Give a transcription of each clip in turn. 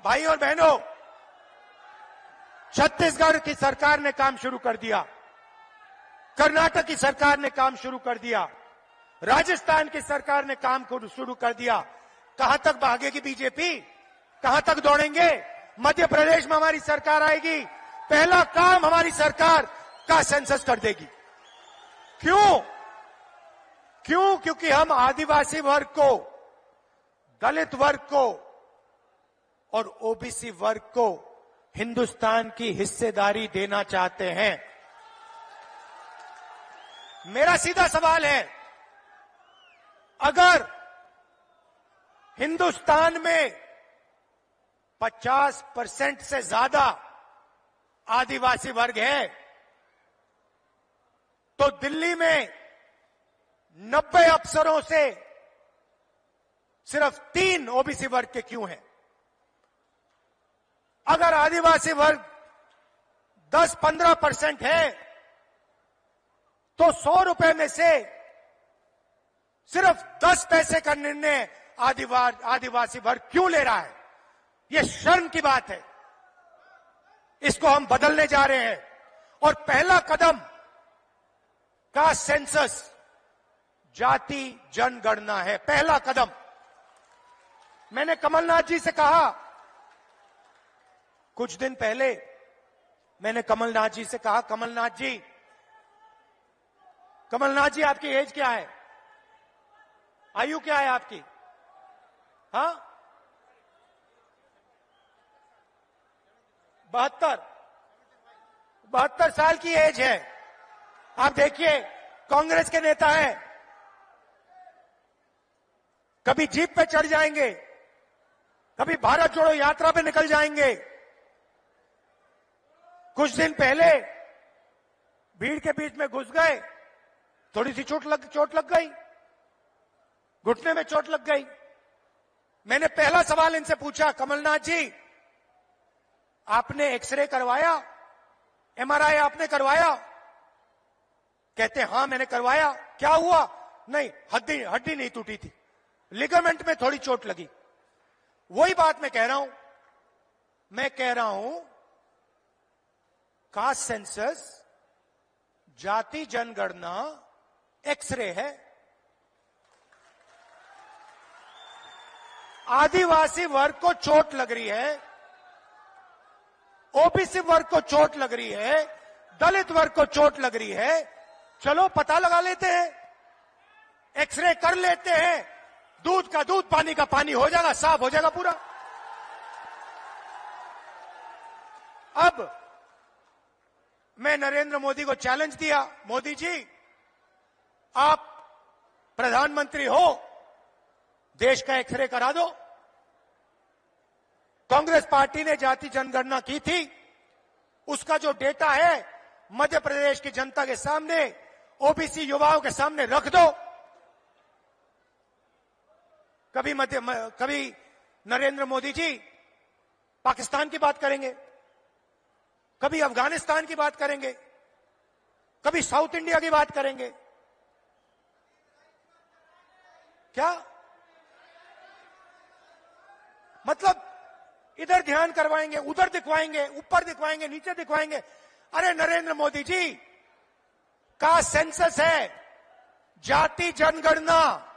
भाई और बहनों, छत्तीसगढ़ की सरकार ने काम शुरू कर दिया, कर्नाटक की सरकार ने काम शुरू कर दिया, राजस्थान की सरकार ने काम शुरू कर दिया। कहां तक भागेगी बीजेपी? कहां तक दौड़ेंगे? मध्य प्रदेश में हमारी सरकार आएगी, पहला काम हमारी सरकार का सेंसस कर देगी। क्यों? क्योंकि हम आदिवासी वर्ग को, दलित वर्ग को और ओबीसी वर्ग को हिंदुस्तान की हिस्सेदारी देना चाहते हैं। मेरा सीधा सवाल है, अगर हिंदुस्तान में 50% से ज्यादा आदिवासी वर्ग है, तो दिल्ली में 90 अफसरों से सिर्फ 3 ओबीसी वर्ग के क्यों हैं? अगर आदिवासी वर्ग 10-15% है, तो 100 रुपए में से सिर्फ 10 पैसे का निर्णय आदिवासी वर्ग क्यों ले रहा है? यह शर्म की बात है। इसको हम बदलने जा रहे हैं और पहला कदम का सेंसस जाति जनगणना है। पहला कदम। मैंने कमलनाथ जी से कहा, कुछ दिन पहले मैंने कमलनाथ जी से कहा, कमलनाथ जी आपकी एज क्या है? आयु क्या है आपकी? हाँ, 72 साल की एज है। आप देखिए, कांग्रेस के नेता हैं, कभी जीप पे चढ़ जाएंगे, कभी भारत जोड़ो यात्रा पे निकल जाएंगे। कुछ दिन पहले भीड़ के बीच में घुस गए, थोड़ी सी चोट लग गई, घुटने में चोट लग गई। मैंने पहला सवाल इनसे पूछा, कमलनाथ जी आपने एक्सरे करवाया, एमआरआई आपने करवाया? कहते हां मैंने करवाया। क्या हुआ? नहीं, हड्डी नहीं टूटी थी, लिगामेंट में थोड़ी चोट लगी। वही बात मैं कह रहा हूं, कास्ट सेंसस, जाति जनगणना एक्सरे है। आदिवासी वर्ग को चोट लग रही है, ओबीसी वर्ग को चोट लग रही है, दलित वर्ग को चोट लग रही है। चलो पता लगा लेते हैं, एक्सरे कर लेते हैं, दूध का दूध पानी का पानी हो जाएगा, साफ हो जाएगा पूरा। अब मैं नरेंद्र मोदी को चैलेंज दिया, मोदी जी आप प्रधानमंत्री हो, देश का एक्सरे करा दो। कांग्रेस पार्टी ने जाति जनगणना की थी, उसका जो डेटा है मध्य प्रदेश की जनता के सामने, ओबीसी युवाओं के सामने रख दो। कभी नरेंद्र मोदी जी पाकिस्तान की बात करेंगे, कभी अफगानिस्तान की बात करेंगे, कभी साउथ इंडिया की बात करेंगे। क्या मतलब? इधर ध्यान करवाएंगे, उधर दिखवाएंगे, ऊपर दिखवाएंगे, नीचे दिखवाएंगे। अरे नरेंद्र मोदी जी का सेंसस है, जाति जनगणना,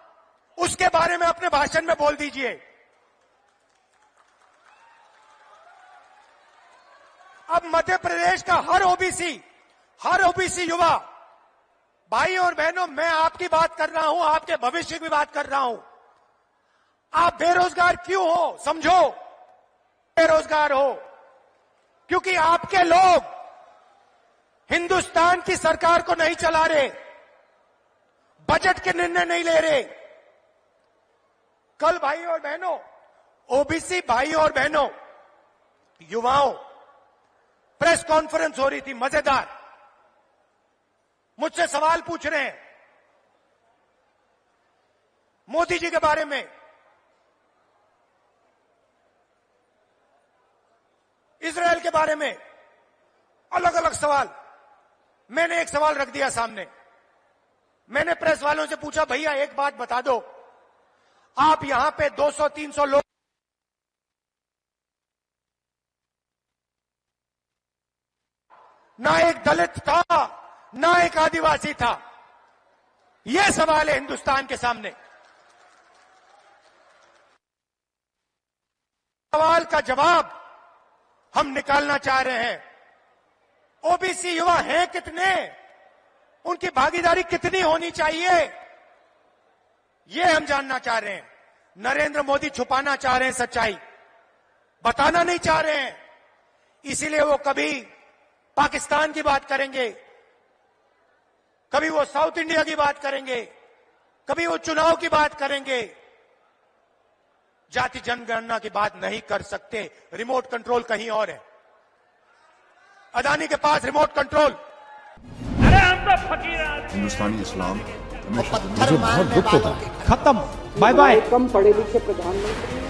उसके बारे में अपने भाषण में बोल दीजिए। अब मध्य प्रदेश का हर ओबीसी युवा, भाई और बहनों, मैं आपकी बात कर रहा हूं, आपके भविष्य की बात कर रहा हूं। आप बेरोजगार क्यों हो? समझो, बेरोजगार हो क्योंकि आपके लोग हिंदुस्तान की सरकार को नहीं चला रहे, बजट के निर्णय नहीं ले रहे। कल भाई और बहनों, ओबीसी भाई और बहनों, युवाओं, प्रेस कॉन्फ्रेंस हो रही थी, मजेदार। मुझसे सवाल पूछ रहे हैं मोदी जी के बारे में, इजराइल के बारे में, अलग अलग सवाल। मैंने एक सवाल रख दिया सामने। मैंने प्रेस वालों से पूछा, भैया एक बात बता दो, आप यहां पे 200-300 लोग ना एक दलित था, ना एक आदिवासी था। यह सवाल है हिंदुस्तान के सामने। सवाल का जवाब हम निकालना चाह रहे हैं। ओबीसी युवा हैं कितने, उनकी भागीदारी कितनी होनी चाहिए, यह हम जानना चाह रहे हैं। नरेंद्र मोदी छुपाना चाह रहे हैं सच्चाई, बताना नहीं चाह रहे हैं। इसीलिए वो कभी पाकिस्तान की बात करेंगे, कभी वो साउथ इंडिया की बात करेंगे, कभी वो चुनाव की बात करेंगे। जाति जनगणना की बात नहीं कर सकते। रिमोट कंट्रोल कहीं और है, अदानी के पास रिमोट कंट्रोल। अरे हम तो फकीर आदमी। हिंदुस्तानी इस्लाम मुझे बहुत दुख होता है। खत्म, बाय बाय। कम पढ़े लिखे प्रधानमंत्री